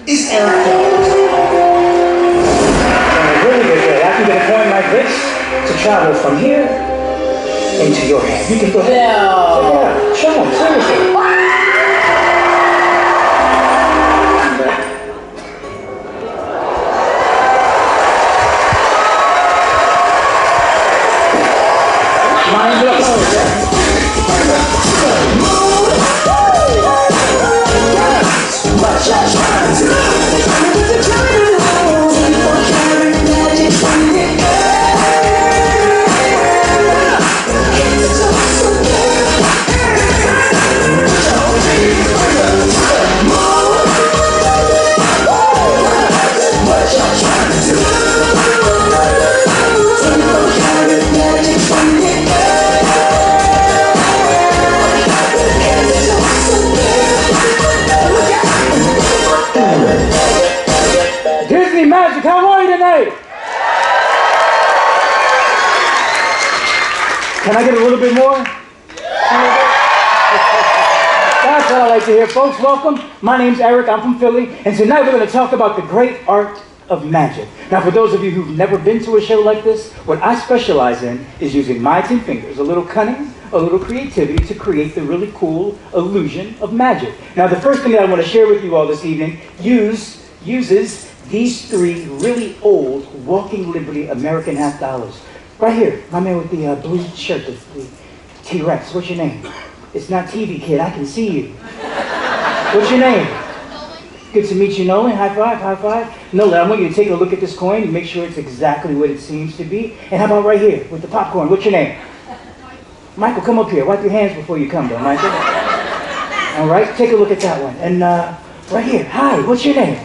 is Eric. Really good way. I can get a coin like this to travel from here into your hand. You can go ahead. Yeah, show them, seriously. Disney Magic, how are you tonight? Can I get a little bit more? That's what I like to hear, folks. Welcome. My name's Eric. I'm from Philly. And tonight we're going to talk about the great art of magic. Now, for those of you who've never been to a show like this, what I specialize in is using my 10 fingers, a little cunning, a little creativity to create the really cool illusion of magic. Now, the first thing that I want to share with you all this evening uses these three really old Walking Liberty American half dollars. Right here, my man with the blue shirt, the T-Rex. What's your name? It's not TV, kid. I can see you. What's your name? Good to meet you, Nolan. High five, high five. Nolan, I want you to take a look at this coin and make sure it's exactly what it seems to be. And how about right here with the popcorn? What's your name? Michael, come up here. Wipe your hands before you come, though, Michael. All right, take a look at that one. And right here, hi, what's your name?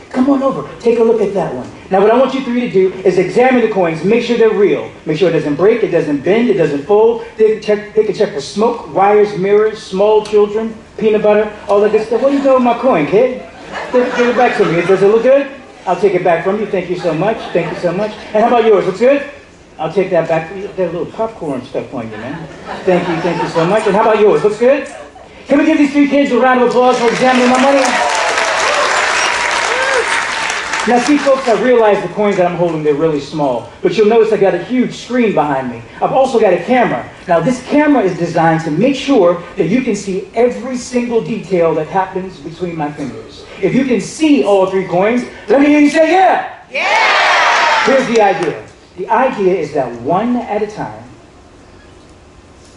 Come on over, take a look at that one. Now what I want you three to do is examine the coins, make sure they're real. Make sure it doesn't break, it doesn't bend, it doesn't fold. They can check for smoke, wires, mirrors, small children, peanut butter, all that good stuff. What are you doing with my coin, kid? Give it back to me. Does it look good? I'll take it back from you. Thank you so much. Thank you so much. And how about yours? Looks good? I'll take that back from you. There's a little popcorn stuff on you, man. Thank you so much. And how about yours? Looks good? Can we give these three kids a round of applause for examining my money? Now see folks, I realize the coins that I'm holding, they're really small, but you'll notice I got a huge screen behind me. I've also got a camera. Now this camera is designed to make sure that you can see every single detail that happens between my fingers. If you can see all three coins, let me hear you say yeah! Yeah! Here's the idea. The idea is that one at a time,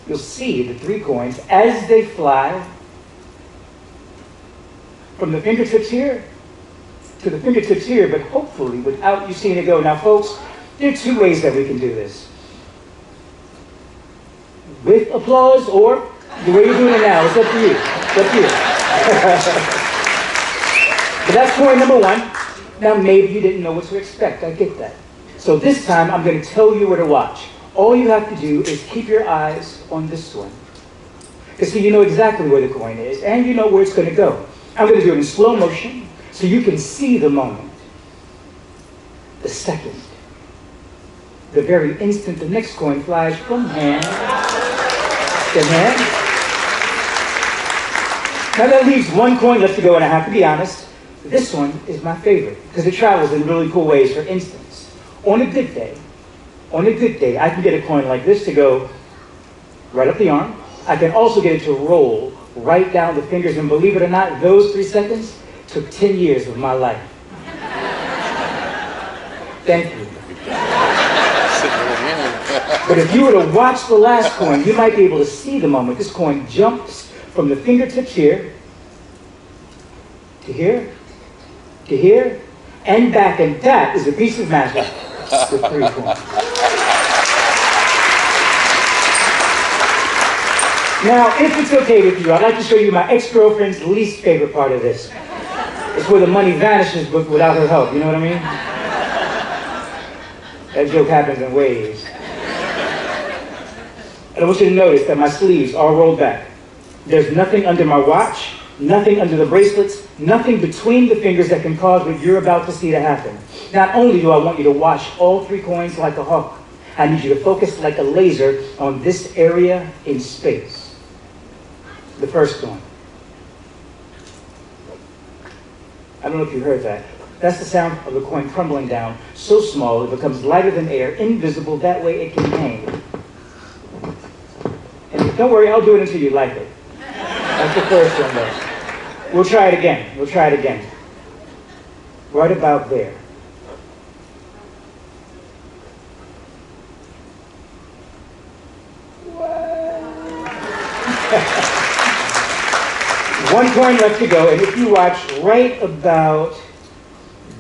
you'll see the three coins as they fly from the fingertips here to the fingertips here, but hopefully without you seeing it go. Now folks, there are two ways that we can do this. With applause or the way you're doing it now. It's up to you. It's up to you. But that's coin number one. Now maybe you didn't know what to expect. I get that. So this time I'm going to tell you where to watch. All you have to do is keep your eyes on this one. Because see, you know exactly where the coin is, and you know where it's going to go. I'm going to do it in slow motion, so you can see the moment, the second, the very instant the next coin flies from hand to hand. Now that leaves one coin left to go, and I have to be honest, this one is my favorite because it travels in really cool ways. For instance, on a good day, I can get a coin like this to go right up the arm. I can also get it to roll right down the fingers, and believe it or not, those 3 seconds took 10 years of my life. Thank you. But if you were to watch the last coin, you might be able to see the moment. This coin jumps from the fingertips here to here to here and back, and that is a piece of magic with 3 coins. Now, if it's okay with you, I'd like to show you my ex-girlfriend's least favorite part of this. It's where the money vanishes but without her help, you know what I mean? That joke happens in waves. And I want you to notice that my sleeves are rolled back. There's nothing under my watch, nothing under the bracelets, nothing between the fingers that can cause what you're about to see to happen. Not only do I want you to watch all 3 coins like a hawk, I need you to focus like a laser on this area in space. The first one. I don't know if you heard that. That's the sound of the coin crumbling down, so small it becomes lighter than air, invisible, that way it can hang. And don't worry, I'll do it until you like it. That's the first one, though. We'll try it again. We'll try it again. Right about there. One coin left to go, and if you watch right about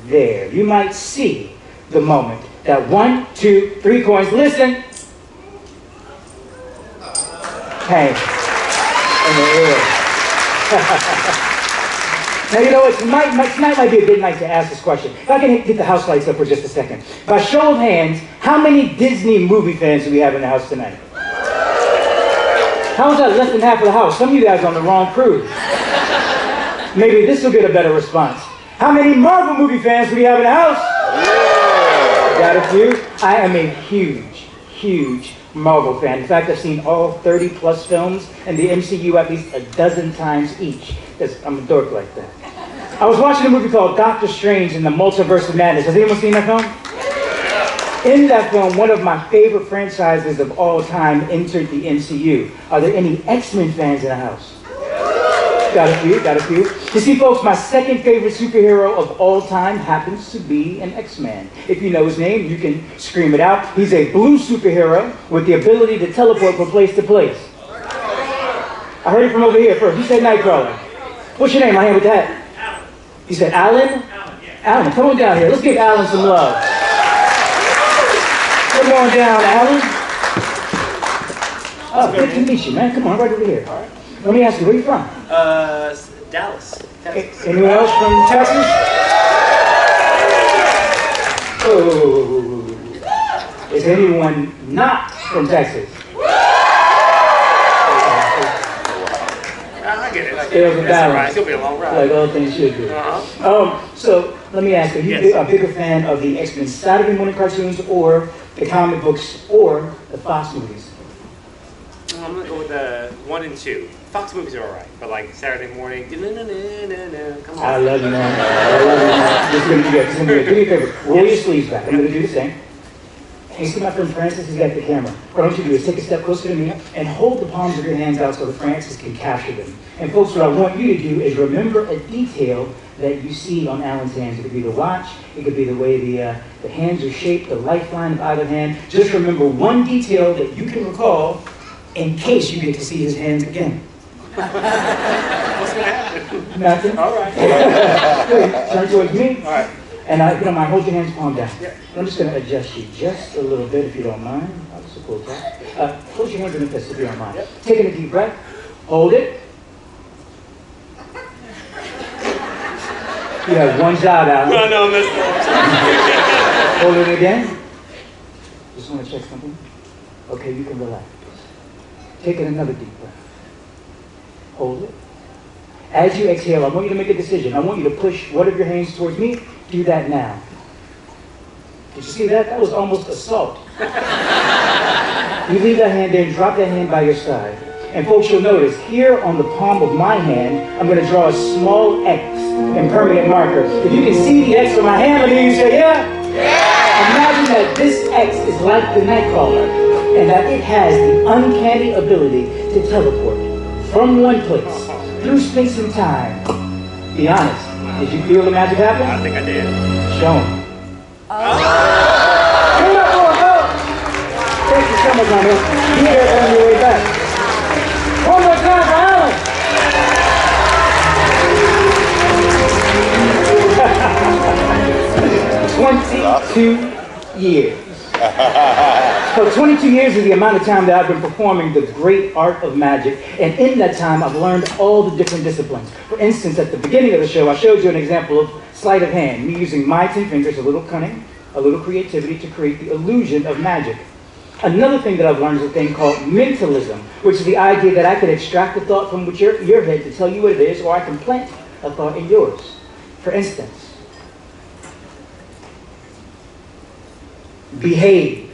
there, you might see the moment that 1, 2, 3 coins, listen, hang in the air. Now, you know, tonight might be a good night to ask this question. If I can get the house lights up for just a second. By show of hands, how many Disney movie fans do we have in the house tonight? How is that less than half of the house? Some of you guys are on the wrong cruise. Maybe this will get a better response. How many Marvel movie fans do we have in the house? Yeah. Got a few? I am a huge Marvel fan. In fact, I've seen all 30 plus films in the MCU at least a dozen times each. Because I'm a dork like that. I was watching a movie called Doctor Strange in the Multiverse of Madness. Has anyone seen that film? In that film, one of my favorite franchises of all time entered the MCU. Are there any X-Men fans in the house? Got a few. You see, folks, my second favorite superhero of all time happens to be an X-Man. If you know his name, you can scream it out. He's a blue superhero with the ability to teleport from place to place. I heard it from over here first. He said Nightcrawler. What's your name? My hand with that. He said Alan? Alan, come on down here. Let's give Alan some love. Come on down, Alan. Oh, good to meet you, man. Come on, right over here. All right. Let me ask you, where are you from? Dallas. Texas. Anyone else from Texas? Oh. Is anyone not from Texas? I get it. Scales and balance. It's going to be a long ride. Like all things should do. So, let me ask you, are you a bigger fan of the X-Men Saturday morning cartoons or the comic books or the Fox movies? I'm going to go with the 1 and 2. Fox movies are alright, but like Saturday morning, come on. I love you, man. This is going to be good. Do me a favor. Roll your sleeves back. I'm going to do the same. And you see my friend Francis? He's got the camera. What I want you to do is take a step closer to me and hold the palms of your hands out so that Francis can capture them. And folks, what I want you to do is remember a detail that you see on Alan's hands. It could be the watch. It could be the way the hands are shaped, the lifeline of either hand. Just remember one detail that you can recall in case you get to see his hands again. What's going to happen? Nothing. All right. Turn towards me. All right. And if you don't mind, hold your hands palm down. Yeah. I'm just going to adjust you just a little bit if you don't mind. That's a cool tap. Close your hands in the fist if you don't mind. Yep. Taking a deep breath. Hold it. You have one job, Alan. No, I missed it. Hold it again. Just want to check something. Okay, you can relax. Taking another deep breath. Hold it. As you exhale, I want you to make a decision. I want you to push one of your hands towards me. Do that now. Did you see that? That was almost assault. You leave that hand there and drop that hand by your side. And folks, you'll notice here on the palm of my hand, I'm going to draw a small X in permanent marker. If you can see the X on my hand, let me hear you say, yeah? Yeah! Imagine that this X is like the Nightcrawler, and that it has the uncanny ability to teleport from one place through space and time. Be honest, did you feel the magic happen? I think I did. Show 'em. Give it up for him, go! Thank you so much, Mama. Be here on your way back. One more time for Alan. 22 years. So 22 years is the amount of time that I've been performing the great art of magic, and in that time I've learned all the different disciplines. For instance, at the beginning of the show, I showed you an example of sleight of hand, me using my 10 fingers, a little cunning, a little creativity to create the illusion of magic. Another thing that I've learned is a thing called mentalism, which is the idea that I can extract a thought from your head to tell you what it is, or I can plant a thought in yours. For instance, behave.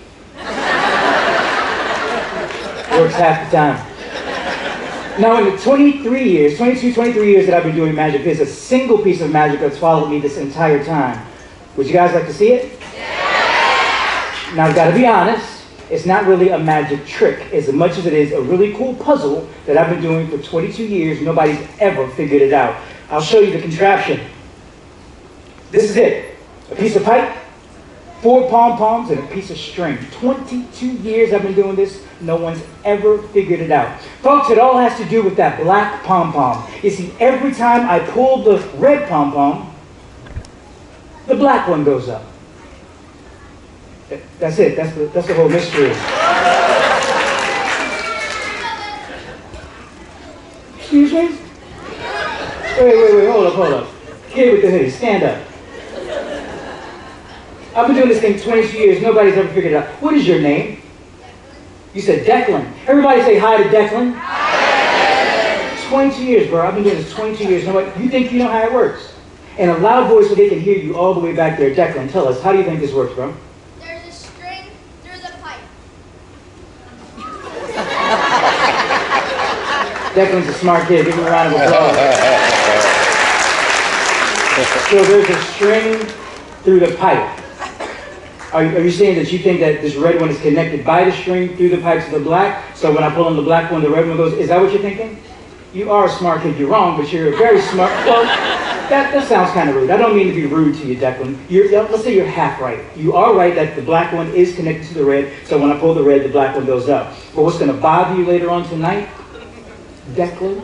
Works half the time. Now, in the 23 years, 22, 23 years that I've been doing magic, there's a single piece of magic that's followed me this entire time. Would you guys like to see it? Yeah. Now, I've got to be honest, it's not really a magic trick as much as it is a really cool puzzle that I've been doing for 22 years. Nobody's ever figured it out. I'll show you the contraption. This is it. A piece of pipe, 4 pom-poms, and a piece of string. 22 years I've been doing this. No one's ever figured it out. Folks, it all has to do with that black pom-pom. You see, every time I pull the red pom-pom, the black one goes up. That's it. That's the whole mystery. Excuse me? Wait. Hold up. Kid with the hoodie, stand up. I've been doing this thing 22 years. Nobody's ever figured it out. What is your name? You said Declan. Everybody say hi to Declan. Hi. 22 years, bro. I've been doing this 22 years. Nobody, you think you know how it works? In a loud voice so they can hear you all the way back there. Declan, tell us, how do you think this works, bro? There's a string through the pipe. Declan's a smart kid. Give him a round of applause. So there's a string through the pipe. Are you saying that you think that this red one is connected by the string through the pipe to the black? So when I pull on the black one, the red one goes. Is that what you're thinking? You are a smart kid. You're wrong, but you're very smart. Well, that sounds kind of rude. I don't mean to be rude to you, Declan. Let's say you're half right. You are right that the black one is connected to the red. So when I pull the red, the black one goes up. But what's going to bother you later on tonight, Declan,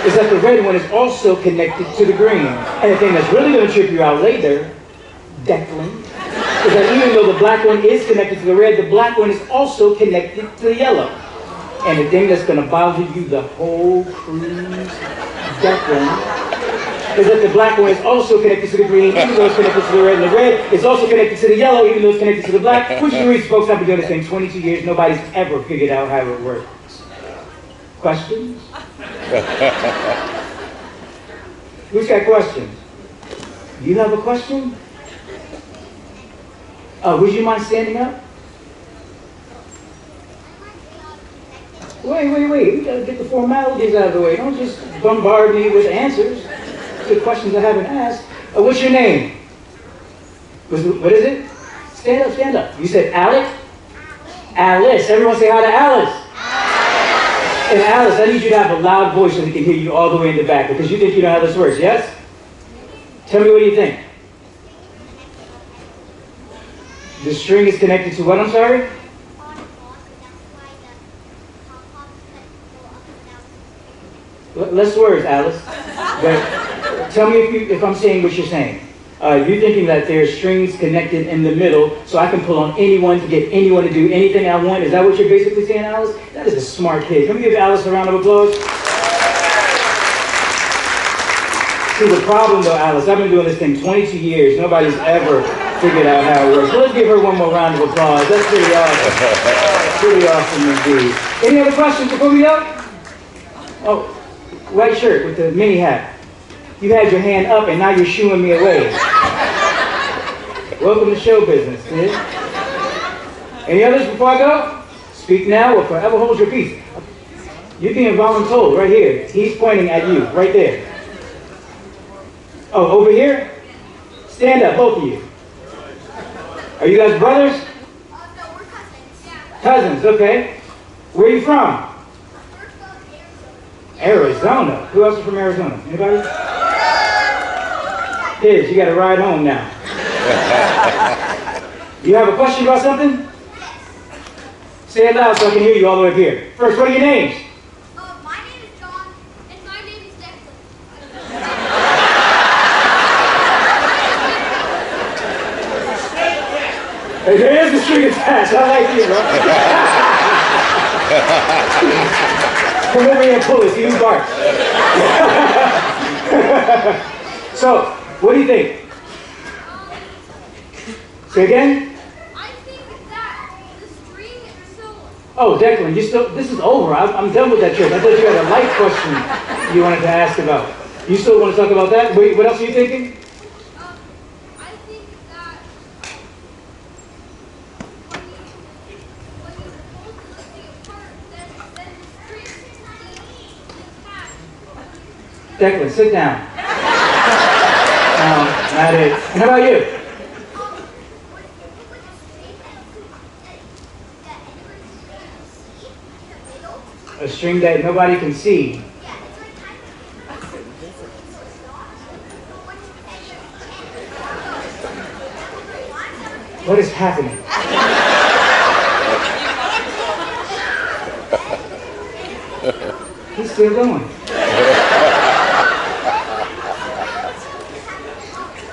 is that the red one is also connected to the green. And the thing that's really going to trip you out later, Declan, is that even though the black one is connected to the red, the black one is also connected to the yellow. And the thing that's going to bother you the whole cruise, Declan, is that the black one is also connected to the green, even though it's connected to the red, and the red is also connected to the yellow, even though it's connected to the black. Which is the reason, folks, I've been doing this thing 22 years. Nobody's ever figured out how it works. Questions? Who's got questions? You have a question? Would you mind standing up? Wait. We gotta get the formalities out of the way. Don't just bombard me with answers to questions I haven't asked. What's your name? What is it? Stand up. You said Alec? Alice. Everyone say hi to Alice. And Alice, I need you to have a loud voice so they can hear you all the way in the back, because you think you know how this works, yes? Tell me, what do you think? The string is connected to what, I'm sorry? Less words, Alice. But tell me if I'm saying what you're saying. You're thinking that there's strings connected in the middle, so I can pull on anyone to get anyone to do anything I want. Is that what you're basically saying, Alice? That is a smart kid. Can we give Alice a round of applause? See, the problem though, Alice, I've been doing this thing 22 years. Nobody's ever figured out how it works. So let's give her one more round of applause. That's pretty awesome. Pretty awesome indeed. Any other questions before we go? Oh, white shirt with the mini hat. You had your hand up and now you're shooing me away. Welcome to show business, kid. Any others before I go? Speak now or forever hold your peace. You're being voluntold right here. He's pointing at you, right there. Oh, over here? Stand up, both of you. Are you guys brothers? No, we're cousins. Yeah. Cousins, okay. Where are you from? We're from Arizona. Who else is from Arizona? Anybody? Kids, you got to ride home now. You have a question about something? Say it loud so I can hear you all the way up here. First, what are your names? My name is John, and my name is Declan. Hey, there is the string attached. I like you, bro. Come over here and pull it. See who barks. So, what do you think? Say again? I think that the string is so... Oh, Declan, this is over. I'm done with that trick. I thought you had a life question you wanted to ask about. You still want to talk about that? Wait, what else are you thinking? I think that when you hold the thing apart, then the string Declan, sit down. No, not it. And how about you? A string that nobody can see. What is happening? He's still going.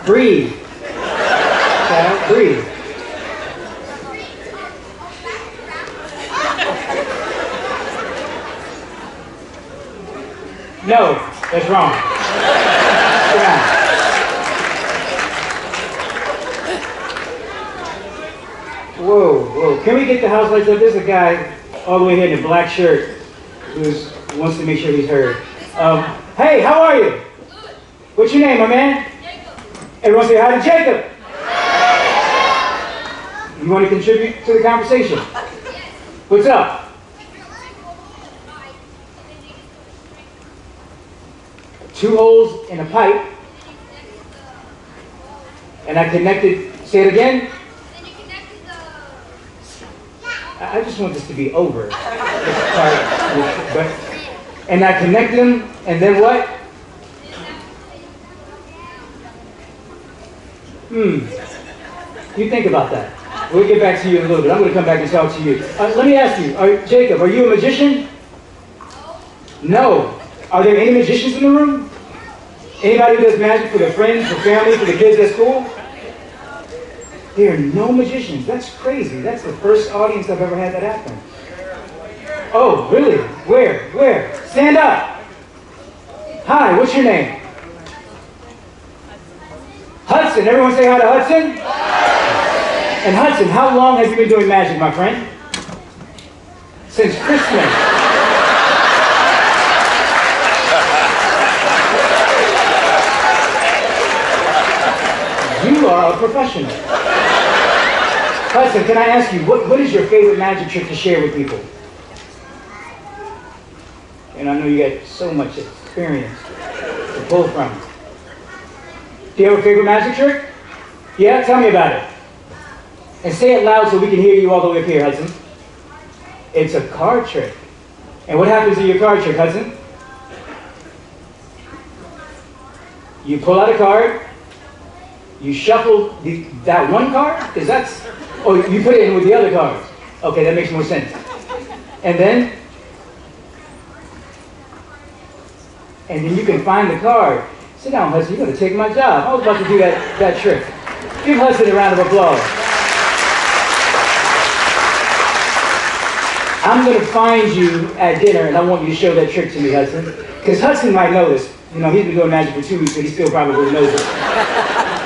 Breathe. Child, breathe. No, that's wrong. Sit down. Whoa, whoa. Can we get the house lights up? There's a guy all the way here in a black shirt who wants to make sure he's heard. Hey, how are you? What's your name, my man? Everyone say hi to Jacob. You want to contribute to the conversation? What's up? Two holes in a pipe, and I connected, say it again? I just want this to be over. And I connected them, and then what? You think about that. We'll get back to you in a little bit. I'm going to come back and talk to you. Let me ask you, Jacob, are you a magician? No. Are there any magicians in the room? Anybody who does magic for their friends, for family, for the kids at school? There are no magicians. That's crazy. That's the first audience I've ever had that happen. Oh, really? Where? Where? Stand up. Hi, what's your name? Hudson. Everyone say hi to Hudson. And Hudson, how long have you been doing magic, my friend? Since Christmas. You are a professional. Hudson, can I ask you, what is your favorite magic trick to share with people? And I know you got so much experience to pull from. Do you have a favorite magic trick? Yeah, tell me about it. And say it loud so we can hear you all the way up here, Hudson. It's a card trick. And what happens in your card trick, Hudson? You pull out a card, you shuffle that one card, because that's, oh, you put it in with the other cards. Okay, that makes more sense. And then you can find the card. Sit down, Hudson, you're going to take my job. I was about to do that trick. Give Hudson a round of applause. I'm going to find you at dinner, and I want you to show that trick to me, Hudson. Because Hudson might know this. You know, he's been doing magic for 2 weeks, so he still probably knows it.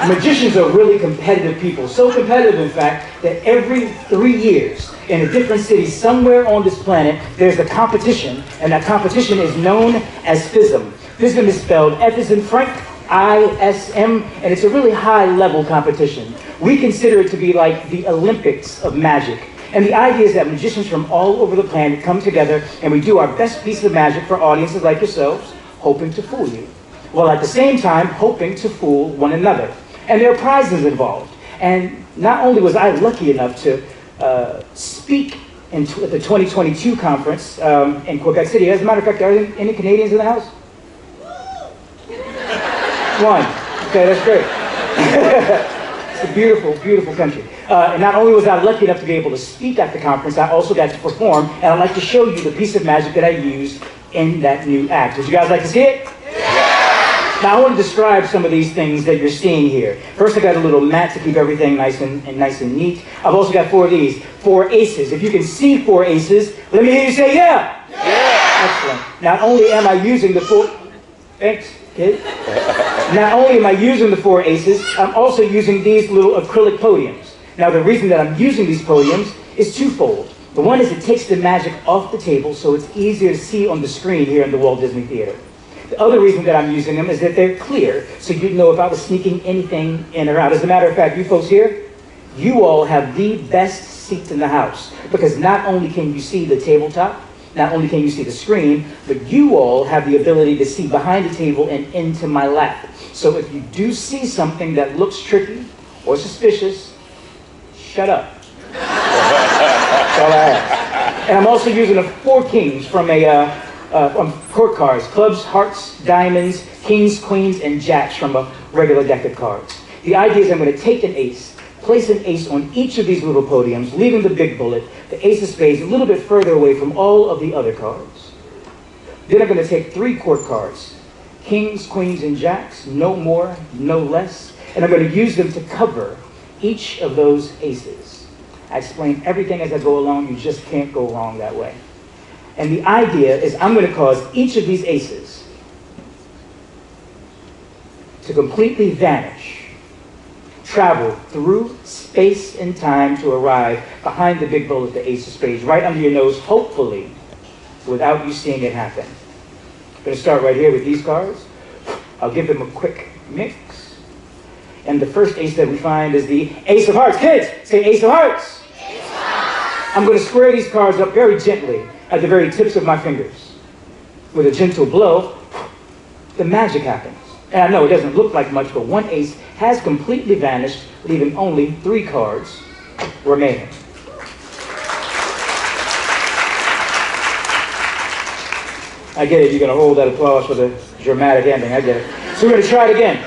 Magicians are really competitive people. So competitive, in fact, that every 3 years, in a different city somewhere on this planet, there's a competition, and that competition is known as FISM. FISM is spelled F as in Frank, I-S-M, and it's a really high-level competition. We consider it to be like the Olympics of magic. And the idea is that magicians from all over the planet come together and we do our best piece of magic for audiences like yourselves, hoping to fool you, while at the same time hoping to fool one another. And there are prizes involved. And not only was I lucky enough to speak at the 2022 conference in Quebec City. As a matter of fact, are there any Canadians in the house? One. Okay, that's great. It's a beautiful, beautiful country. And not only was I lucky enough to be able to speak at the conference, I also got to perform, and I'd like to show you the piece of magic that I used in that new act. Would you guys like to see it? Yeah. Now I want to describe some of these things that you're seeing here. First, I got a little mat to keep everything nice and neat. I've also got 4 of these, 4 aces. If you can see 4 aces, let me hear you say yeah. Yeah. Excellent. Not only am I using the 4, thanks, kid. Not only am I using the 4 aces, I'm also using these little acrylic podiums. Now the reason that I'm using these podiums is twofold. The one is it takes the magic off the table so it's easier to see on the screen here in the Walt Disney Theater. The other reason that I'm using them is that they're clear, so you'd know if I was sneaking anything in or out. As a matter of fact, you folks here, you all have the best seats in the house, because not only can you see the tabletop, not only can you see the screen, but you all have the ability to see behind the table and into my lap. So if you do see something that looks tricky or suspicious, shut up. That's all I ask. And I'm also using the 4 kings from court cards: clubs, hearts, diamonds, kings, queens, and jacks from a regular deck of cards. The idea is I'm going to take an ace, place an ace on each of these little podiums, leaving the big bullet, the ace of spades, a little bit further away from all of the other cards. Then I'm going to take 3 court cards: kings, queens, and jacks, no more, no less, and I'm going to use them to cover each of those aces. I explain everything as I go along. You just can't go wrong that way. And the idea is I'm going to cause each of these aces to completely vanish, travel through space and time to arrive behind the big bullet, the ace of spades, right under your nose, hopefully, without you seeing it happen. I'm going to start right here with these cards. I'll give them a quick mix. And the first ace that we find is the ace of hearts. Kids, say ace of hearts. Ace of hearts. I'm going to square these cards up very gently at the very tips of my fingers. With a gentle blow, the magic happens. And I know it doesn't look like much, but one ace has completely vanished, leaving only 3 cards remaining. I get it, you're going to hold that applause for the dramatic ending, I get it. So we're going to try it again.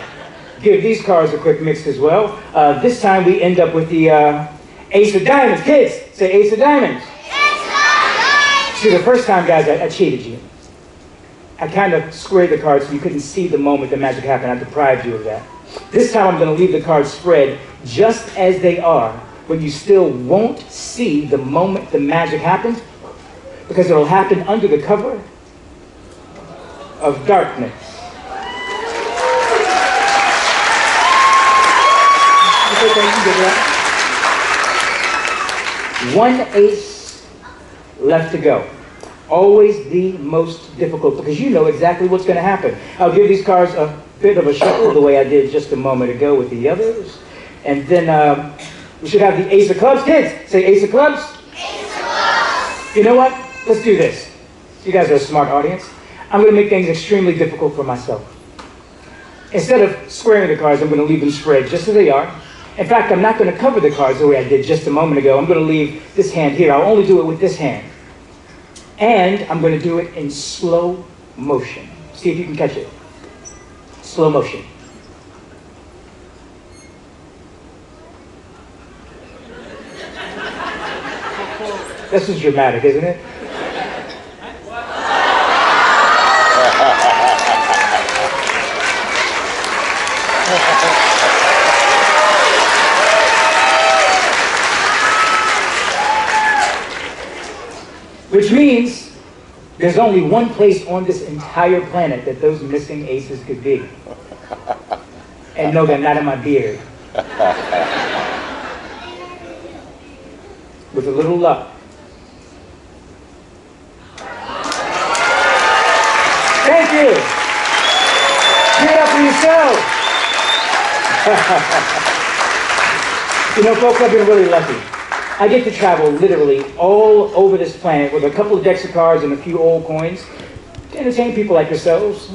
Give these cards a quick mix as well. This time we end up with the ace of diamonds. Kids, say ace of diamonds. Ace of diamonds! See, the first time, guys, I cheated you. I kind of squared the cards so you couldn't see the moment the magic happened. I deprived you of that. This time I'm going to leave the cards spread just as they are, but you still won't see the moment the magic happens, because it'll happen under the cover of darkness. One ace left to go. Always the most difficult, because you know exactly what's going to happen. I'll give these cards a bit of a shuffle the way I did just a moment ago with the others. And then we should have the ace of clubs. Kids, say ace of clubs. Ace of clubs. You know what? Let's do this. You guys are a smart audience. I'm going to make things extremely difficult for myself. Instead of squaring the cards, I'm going to leave them spread just as they are. In fact, I'm not going to cover the cards the way I did just a moment ago. I'm going to leave this hand here. I'll only do it with this hand. And I'm going to do it in slow motion. See if you can catch it. Slow motion. This is dramatic, isn't it? Which means there's only one place on this entire planet that those missing aces could be. And no, they're not in my beard. With a little luck. Thank you. Give it up for yourselves. You know, folks, I've been really lucky. I get to travel literally all over this planet with a couple of decks of cards and a few old coins to entertain people like yourselves.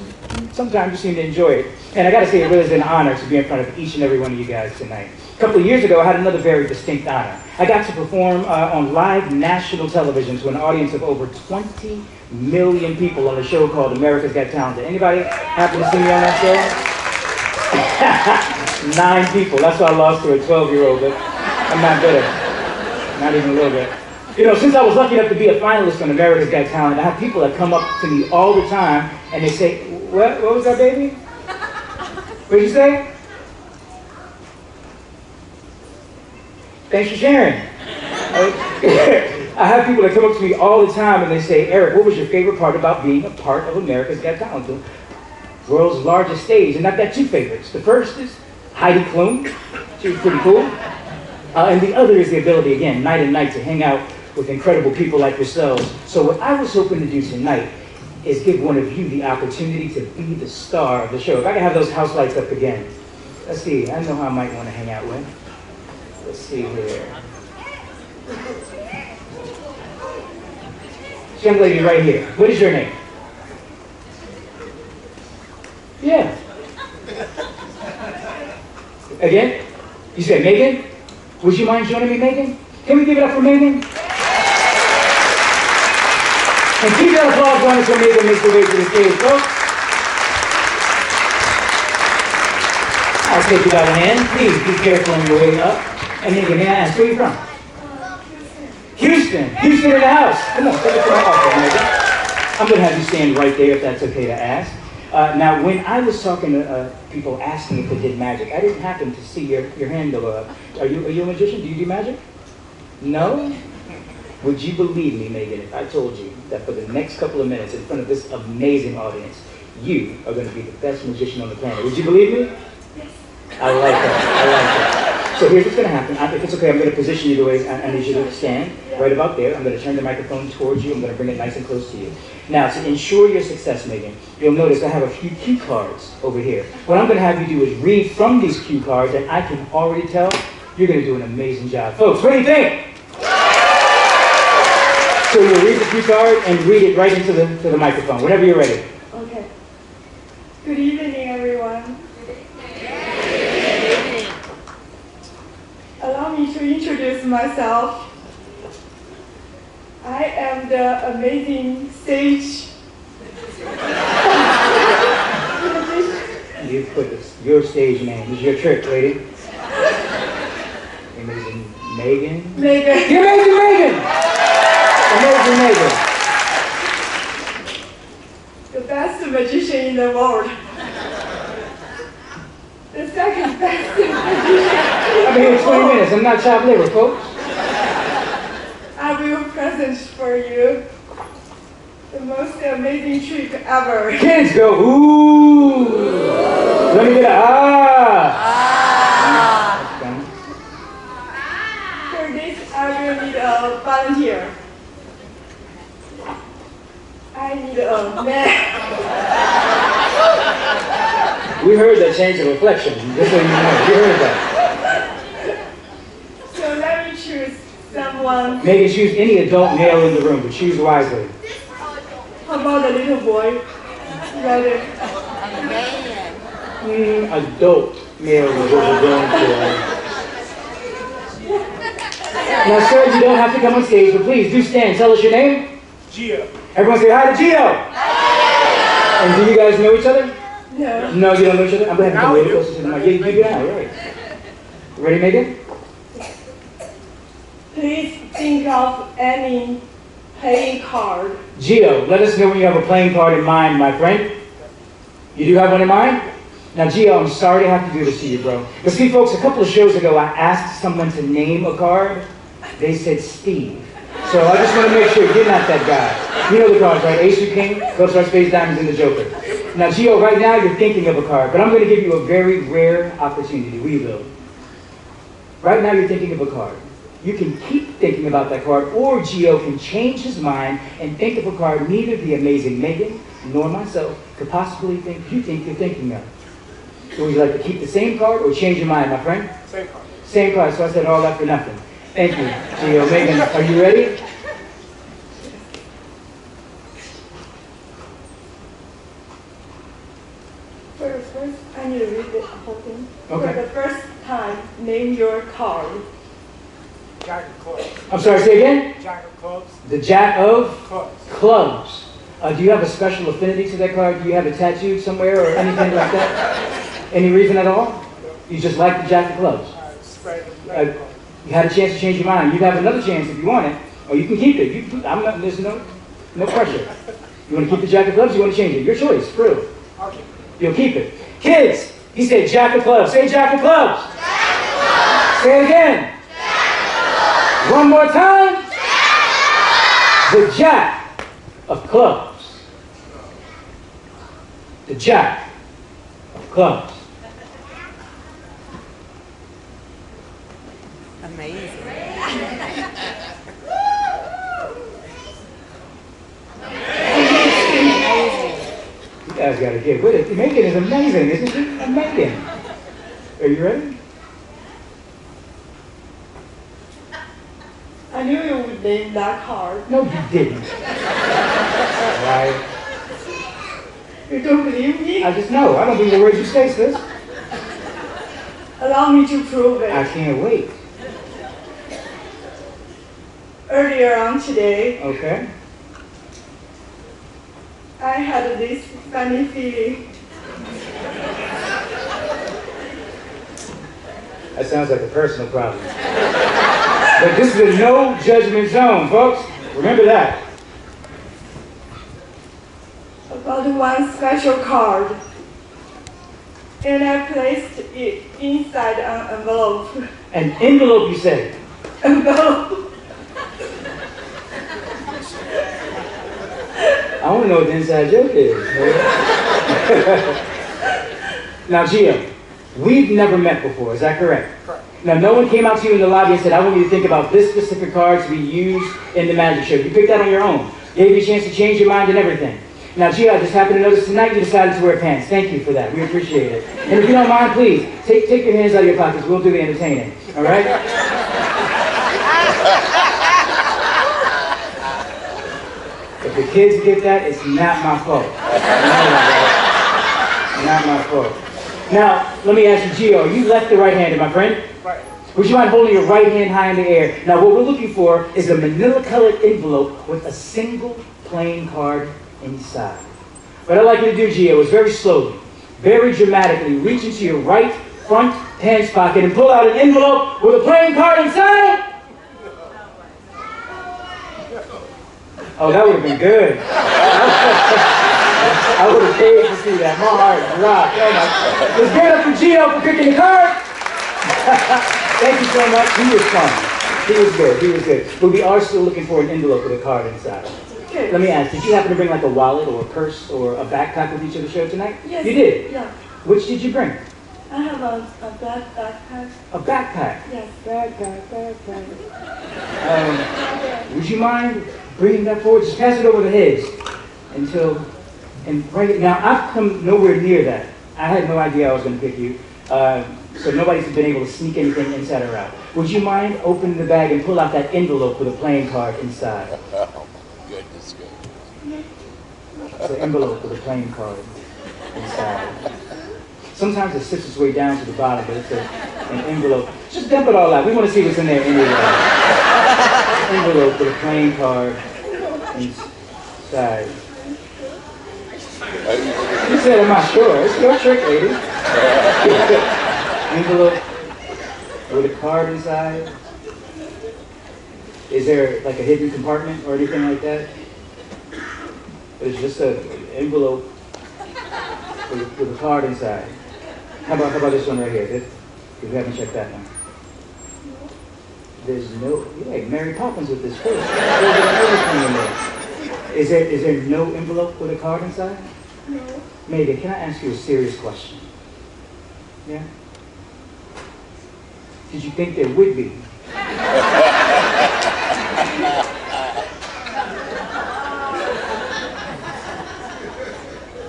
Sometimes you seem to enjoy it. And I got to say, it really is an honor to be in front of each and every one of you guys tonight. A couple of years ago, I had another very distinct honor. I got to perform on live national television to an audience of over 20 million people on a show called America's Got Talent. Did anybody happen to see me on that show? 9 people. That's why I lost to a 12-year-old, but I'm not bitter. Not even a little bit. You know, since I was lucky enough to be a finalist on America's Got Talent, I have people that come up to me all the time and they say, what was that, baby? What did you say? Thanks for sharing. I have people that come up to me all the time and they say, Eric, what was your favorite part about being a part of America's Got Talent, the world's largest stage? And I've got 2 favorites. The first is Heidi Klum. She was pretty cool. And the other is the ability, again, night and night, to hang out with incredible people like yourselves. So what I was hoping to do tonight is give one of you the opportunity to be the star of the show. If I can have those house lights up again. Let's see, I know who I might want to hang out with. Let's see here. This young lady right here. What is your name? Yeah. Again? You said Megan? Would you mind joining me, Megan? Can we give it up for Megan? And keep that applause going until Megan makes her way to the stage, folks. I'll take you by the hand. Please be careful on your way up. And Megan, may I ask, where are you from? Houston. Houston in the house. Come on, take it to my office, Megan. I'm going to have you stand right there if that's okay to ask. Now, when I was talking to people asking if they did magic, I didn't happen to see your hand go up. Are you a magician? Do you do magic? No? Would you believe me, Megan, if I told you that for the next couple of minutes in front of this amazing audience, you are going to be the best magician on the planet? Would you believe me? Yes. I like that. I like that. So here's what's going to happen. If it's okay, I'm going to position you the way I need you to stand, right about there. I'm going to turn the microphone towards you. I'm going to bring it nice and close to you. Now, to ensure your success, Megan, you'll notice I have a few cue cards over here. What I'm going to have you do is read from these cue cards, and I can already tell you're going to do an amazing job. Folks, what do you think? So you'll read the cue card and read it right into the microphone, whenever you're ready. Okay. Good evening, everyone. Allow me to introduce myself. I am the amazing stage. You put your stage name. This is your trick, lady. Amazing Megan. Megan. You're amazing Megan! Amazing Megan. The best magician in the world. The second best magician. I've been here 20 minutes. I'm not chopped liver, folks. I will present for you the most amazing trick ever. Kids go, ooh. Let me get a ah. For this, I will need a volunteer. I need a man. We heard that change of reflection. Just so you know, we heard that. So let me choose someone. Megan, choose any adult male in the room, but choose wisely. How about the little boy? Rather. Adult male is what we're going for. Now, sir, you don't have to come on stage, but please do stand. Tell us your name. Gio. Everyone say hi to Gio. And do you guys know each other? No. No, you don't know each other? I'm going to have to come a little closer to the mic. You do now, right? Ready, Megan? Please think of any playing card. Gio, let us know when you have a playing card in mind, my friend. You do have one in mind? Now, Gio, I'm sorry to have to do this to you, bro. But see, folks, a couple of shows ago, I asked someone to name a card. They said Steve. So I just want to make sure you're not that guy. You know the cards, right? Ace or King, Ghost Star, Spades, Diamonds, and the Joker. Now, Gio, right now you're thinking of a card, but I'm going to give you a very rare opportunity. We will. Right now you're thinking of a card. You can keep thinking about that card, or Gio can change his mind and think of a card neither the amazing Megan nor myself could possibly think you're thinking of. So would you like to keep the same card or change your mind, my friend? Same card. Same card, so I said all that for nothing. Thank you, Gio. Megan, are you ready? First, I need to read the whole thing. Okay. For the first time, name your card. Jack of clubs. I'm sorry, say again? Jack of clubs. The Jack of Clubs. Clubs. Do you have a special affinity to that card? Do you have it tattooed somewhere or anything like that? Any reason at all? You just like the Jack of Clubs? Spread the You had a chance to change your mind. You have another chance if you want it, or you can keep it. There's no pressure. You want to keep the Jack of Clubs? You want to change it? Your choice. True. Okay. You'll keep it. Kids, he said Jack of Clubs. Say Jack of Clubs. Jack of Clubs. Say it again. Jack of Clubs. One more time. Jack of Clubs. The Jack of Clubs. The Jack of Clubs. Amazing. You guys got to get with it. Megan is amazing, isn't she? Megan. Are you ready? I I knew you would name that card. No, you didn't. Right? You don't believe me? I just know. I don't believe the words you say, sis. Allow me to prove I it. can't wait. Earlier on today, Okay. I had this funny feeling. That sounds like a personal problem. But this is a no judgment zone, folks. Remember that. About one special card. And I placed it inside an envelope. An envelope, you say? Envelope. I want to know what the inside joke is. Now, Gio, we've never met before. Is that correct? Correct. Now, no one came out to you in the lobby and said, I want you to think about this specific card to be used in the magic show. You picked that on your own. Gave you a chance to change your mind and everything. Now, Gio, I just happened to notice tonight you decided to wear pants. Thank you for that. We appreciate it. And if you don't mind, please, take your hands out of your pockets. We'll do the entertaining. All right? If the kids get that, it's not my fault. Not my fault. Now, let me ask you, Gio, are you left or right-handed, my friend? Right. Would you mind holding your right hand high in the air? Now, what we're looking for is a manila-colored envelope with a single plain card inside. What I'd like you to do, Gio, is very slowly, very dramatically reach into your right front pants pocket and pull out an envelope with a plain card inside. Oh, that would have been good. I would have paid to see that. My heart dropped. Oh my. Let's give it up for Gio for picking the card. Thank you so much. He was fun. He was good. He was good. But we are still looking for an envelope with a card inside. Okay. Let me ask, did you happen to bring like a wallet or a purse or a backpack with you to the show tonight? Yes. You did? Yeah. Which did you bring? I have a backpack. A backpack. Yes. Backpack. Would you mind bringing that forward? Just pass it over the heads until, and right now, I've come nowhere near that. I had no idea I was going to pick you. So nobody's been able to sneak anything inside or out. Would you mind opening the bag and pull out that envelope with a playing card inside? Oh, goodness. It's an envelope with a playing card inside. Sometimes it sits its way down to the bottom, but it's an envelope. Just dump it all out. We want to see what's in there anyway. Envelope with a playing card inside. You said, I'm not sure. It's your trick, lady. Envelope with a card inside. Is there like a hidden compartment or anything like that? It's just an envelope with a card inside. How about this one right here? We haven't checked that one. There's no, you're like Mary Poppins with this first. Everything in there. Is there no envelope with a card inside? No. Megan, can I ask you a serious question? Yeah? Did you think there would be?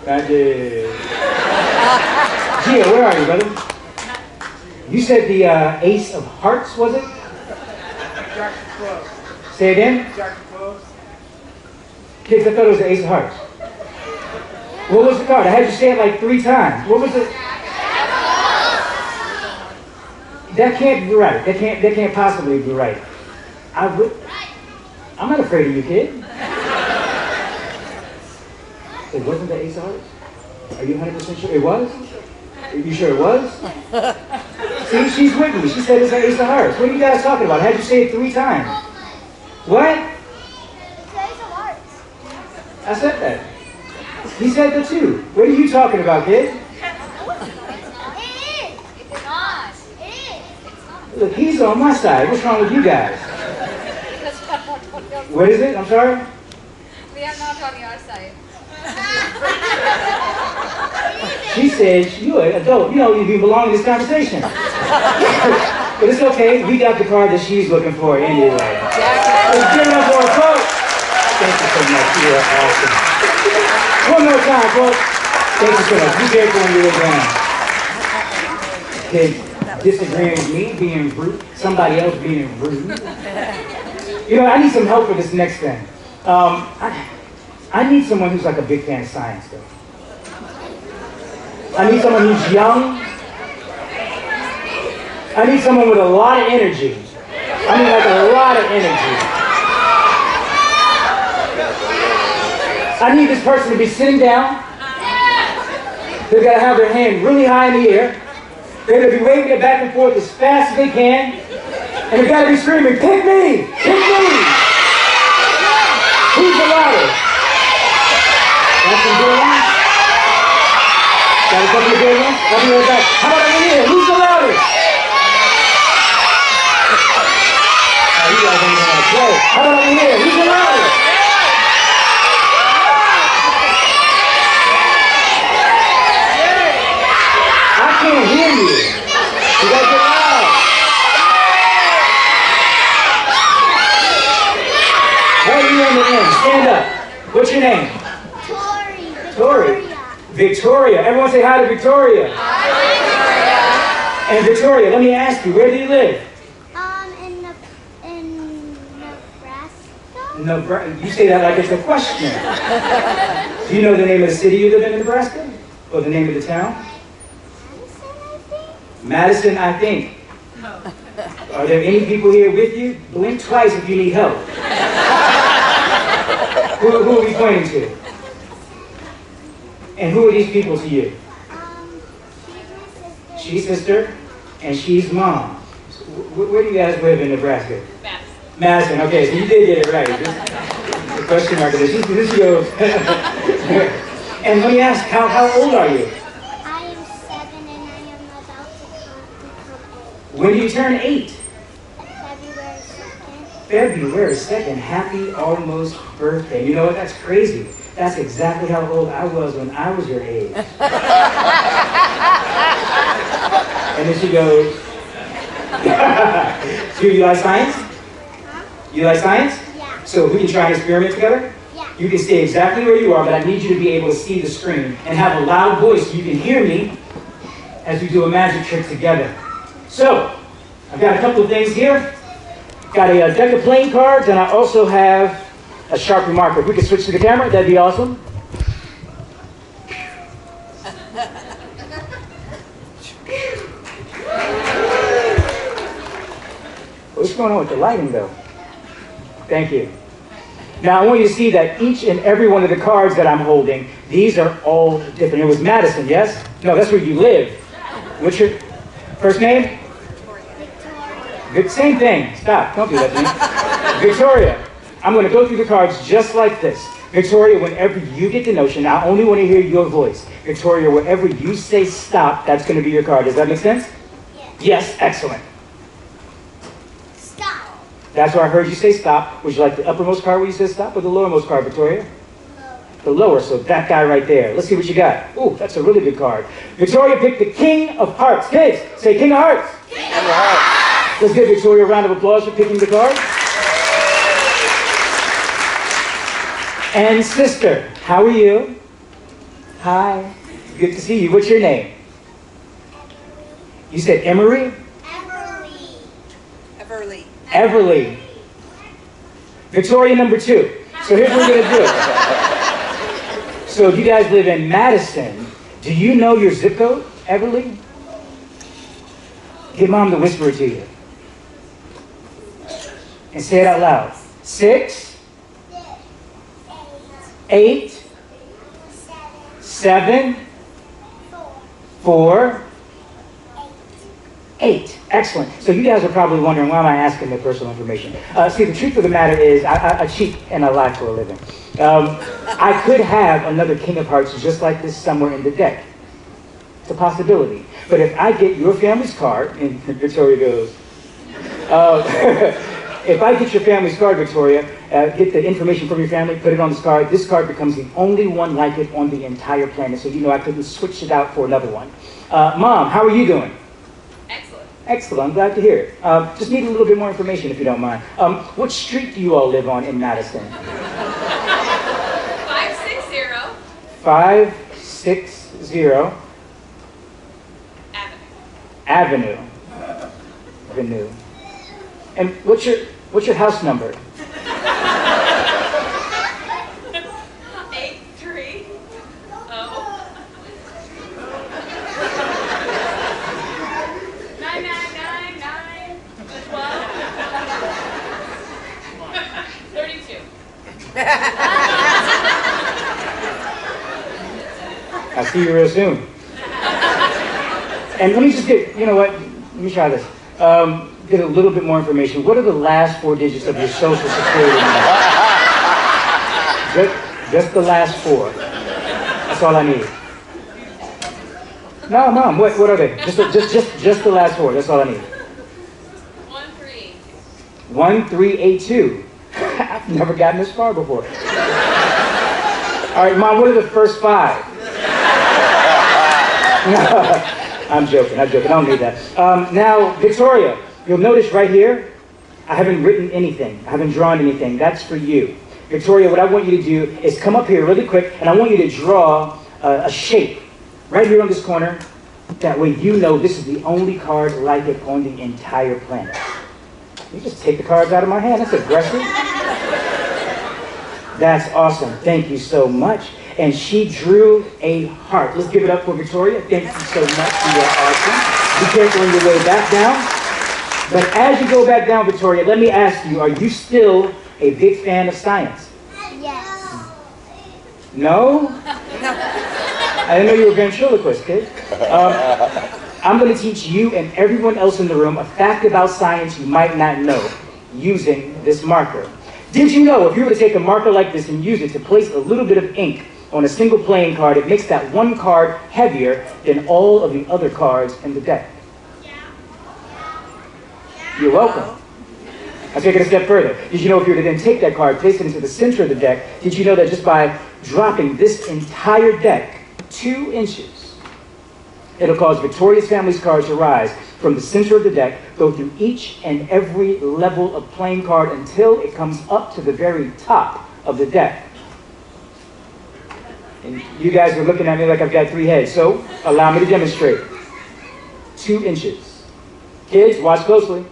I did. Gio, where are you, brother? You said the Ace of Hearts, was it? Jack of clubs. Say again? Jack of clubs. Kids, I thought it was the Ace of Hearts. What was the card? I had you say it like 3 times. What was it? That can't be right. That can't possibly be right. I'm not afraid of you, kid. It wasn't the Ace of Hearts? Are you 100% sure it was? Are you sure it was? See, she's with me. She said it's the Ace of Hearts. What are you guys talking about? I had you say it 3 times. What? I said that. He said that too. What are you talking about, kid? Look, he's on my side. What's wrong with you guys? What is it? I'm sorry? We are not on your side. She said, you're an adult. You don't even belong in this conversation. But it's okay. We got the card that she's looking for anyway. Let's give it up for her, folks. Thank you so much. You are awesome. One more time, folks. Thank you so much. Be careful when you look down. Kids disagreeing with me being rude, somebody else being rude. You know, I need some help with this next thing. I need someone who's like a big fan of science, though. I need someone who's young. I need someone with a lot of energy. I mean, like a lot of energy. I need this person to be sitting down. They've got to have their hand really high in the air. They're going to be waving it back and forth as fast as they can. And they've got to be screaming, pick me! Pick me! Who's the loudest? That's some good ones. Got a couple of good ones? I'll be right back. How about over here? Who's the loudest? Oh, you guys ain't gonna play. How about over here? Who's the loudest? I can't hear you. You guys get loud. Hey, you on the end. Stand up. What's your name? Tori. Victoria. Everyone say hi to Victoria. Hi, Victoria. And Victoria, let me ask you, where do you live? In Nebraska. Nebraska. You say that like it's a question. Do you know the name of the city you live in Nebraska? Or the name of the town? Madison, I think. Madison, I think. Are there any people here with you? Blink twice if you need help. Who are we pointing to? And who are these people to you? She's my sister. She's sister, and she's mom. So where do you guys live in Nebraska? Madison. Madison, okay, so you did get it right. The question mark is this goes. And let me ask, how old are you? I am 7 and I am about to become 8. When do you turn 8? February 2nd. February 2nd, happy almost birthday. You know what, that's crazy. That's exactly how old I was when I was your age. And then she goes, so you like science? Huh? You like science? Yeah. So we can try an experiment together? Yeah. You can stay exactly where you are, but I need you to be able to see the screen and have a loud voice so you can hear me as we do a magic trick together. So, I've got a couple of things here. Got a deck of playing cards, and I also have a Sharpie marker. If we could switch to the camera, that'd be awesome. What's going on with the lighting, though? Thank you. Now, I want you to see that each and every one of the cards that I'm holding, these are all different. It was Madison, yes? No, that's where you live. What's your first name? Victoria. Good, same thing. Stop. Don't do that to me. Victoria, I'm going to go through the cards just like this. Victoria, whenever you get the notion, I only want to hear your voice. Victoria, wherever you say stop, that's going to be your card. Does that make sense? Yes. Yes, excellent. Stop. That's where I heard you say stop. Would you like the uppermost card where you said stop or the lowermost card, Victoria? Lower. The lower, so that guy right there. Let's see what you got. Ooh, that's a really good card. Victoria picked the King of Hearts. Kids, say King of Hearts. King of Hearts. Let's give Victoria a round of applause for picking the card. And sister, how are you? Hi. Good to see you. What's your name? You said Emery? Everly. Everly. Victoria number 2. So here's what we're going to do. So if you guys live in Madison, do you know your zip code, Everly? Get mom to whisper it to you. And say it out loud. 6, 8, 7, 4, 8. Excellent. So you guys are probably wondering, why am I asking the personal information? See, the truth of the matter is, I cheat and I lie for a living. I could have another King of Hearts just like this somewhere in the deck. It's a possibility. But if I get your family's card, and Victoria goes, if I get your family's card, Victoria, get the information from your family, put it on this card becomes the only one like it on the entire planet. So you know I couldn't switch it out for another one. Mom, how are you doing? Excellent. Excellent. I'm glad to hear it. Just need a little bit more information if you don't mind. What street do you all live on in Madison? 560 560 Avenue. Avenue. And what's your house number? see you real soon. And let me just get, you know what? Let me try this. Get a little bit more information. What are the last 4 digits of your social security number? Just the last 4. That's all I need. No, Mom, what are they? Just the last 4. That's all I need. 1382. 1382. I've never gotten this far before. All right, Mom, what are the first 5? I'm joking. I don't need that. Now, Victoria, you'll notice right here, I haven't written anything. I haven't drawn anything. That's for you. Victoria, what I want you to do is come up here really quick, and I want you to draw a shape right here on this corner. That way you know this is the only card like it on the entire planet. You just take the cards out of my hand. That's aggressive. That's awesome. Thank you so much. And she drew a heart. Let's give it up for Victoria. Thank you so much. You are awesome. Be careful on your way back down. But as you go back down, Victoria, let me ask you, are you still a big fan of science? Yes. No? I didn't know you were a ventriloquist, kid. I'm going to teach you and everyone else in the room a fact about science you might not know using this marker. Did you know if you were to take a marker like this and use it to place a little bit of ink on a single playing card, it makes that one card heavier than all of the other cards in the deck? You're welcome. I'll take it a step further. Did you know if you were to then take that card, place it into the center of the deck, did you know that just by dropping this entire deck 2 inches, it'll cause Victoria's family's cards to rise from the center of the deck, go through each and every level of playing card until it comes up to the very top of the deck. And you guys are looking at me like I've got 3 heads, so allow me to demonstrate. 2 inches. Kids, watch closely.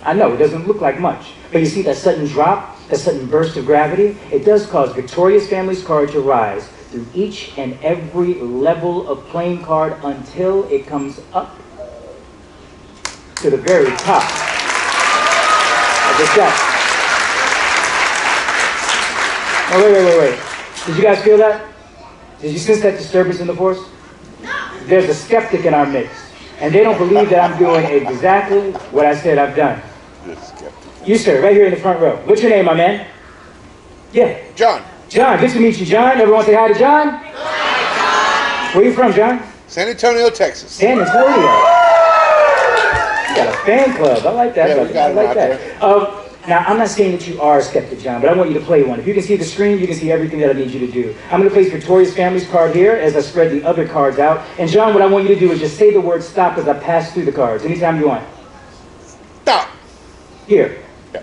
I know, it doesn't look like much, but you see that sudden drop, that sudden burst of gravity? It does cause Victoria's family's card to rise through each and every level of playing card until it comes up to the very top of the deck. Oh, wait. Did you guys feel that? Did you sense that disturbance in the force? There's a skeptic in our midst, and they don't believe that I'm doing exactly what I said I've done. You, sir, right here in the front row. What's your name, my man? Yeah. John. John, good to meet you, John. Everyone say hi to John. Hi, John. Where are you from, John? San Antonio, Texas. San Antonio. You got a fan club. I like that. Yeah, we got I like them that. Now, I'm not saying that you are a skeptic, John, but I want you to play one. If you can see the screen, you can see everything that I need you to do. I'm going to place Victoria's family's card here as I spread the other cards out. And John, what I want you to do is just say the word stop as I pass through the cards. Anytime you want. Stop. Here. Yeah.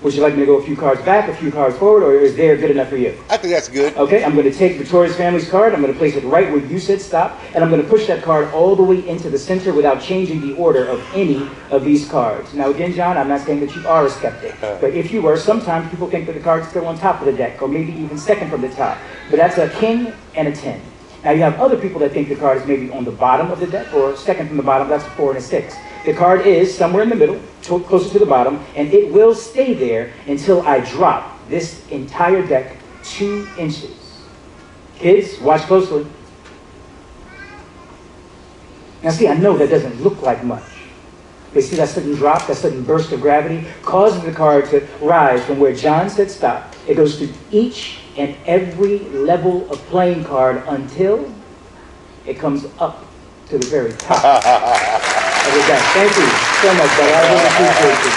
Would you like me to go a few cards back, a few cards forward, or is there good enough for you? I think that's good. Okay, I'm going to take Victoria's family's card. I'm going to place it right where you said stop, and I'm going to push that card all the way into the center without changing the order of any of these cards. Now again, John, I'm not saying that you are a skeptic, but if you were, sometimes people think that the card's still on top of the deck, or maybe even second from the top. But that's a king and a 10. Now you have other people that think the card is maybe on the bottom of the deck, or second from the bottom. That's a 4 and a 6. The card is somewhere in the middle, closer to the bottom, and it will stay there until I drop this entire deck 2 inches. Kids, watch closely. Now see, I know that doesn't look like much. But see that sudden drop, that sudden burst of gravity, causes the card to rise from where John said stop. It goes through each and every level of playing card until it comes up to the very top. Thank you so much, brother. I really appreciate you.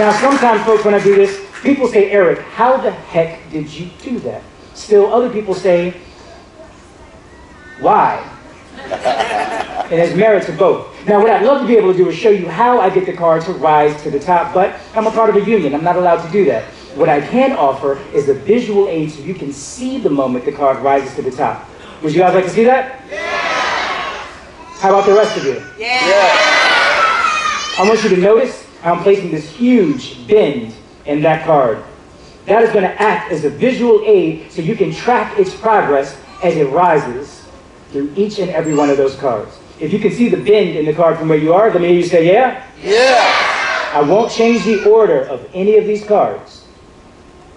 Now, sometimes, folks, when I do this, people say, Eric, how the heck did you do that? Still, other people say, why? And there's merit to both. Now, what I'd love to be able to do is show you how I get the card to rise to the top, but I'm a part of a union. I'm not allowed to do that. What I can offer is a visual aid so you can see the moment the card rises to the top. Would you guys like to see that? Yeah! How about the rest of you? Yeah. I want you to notice I'm placing this huge bend in that card. That is going to act as a visual aid so you can track its progress as it rises through each and every one of those cards. If you can see the bend in the card from where you are, let me hear you say, yeah? Yeah. I won't change the order of any of these cards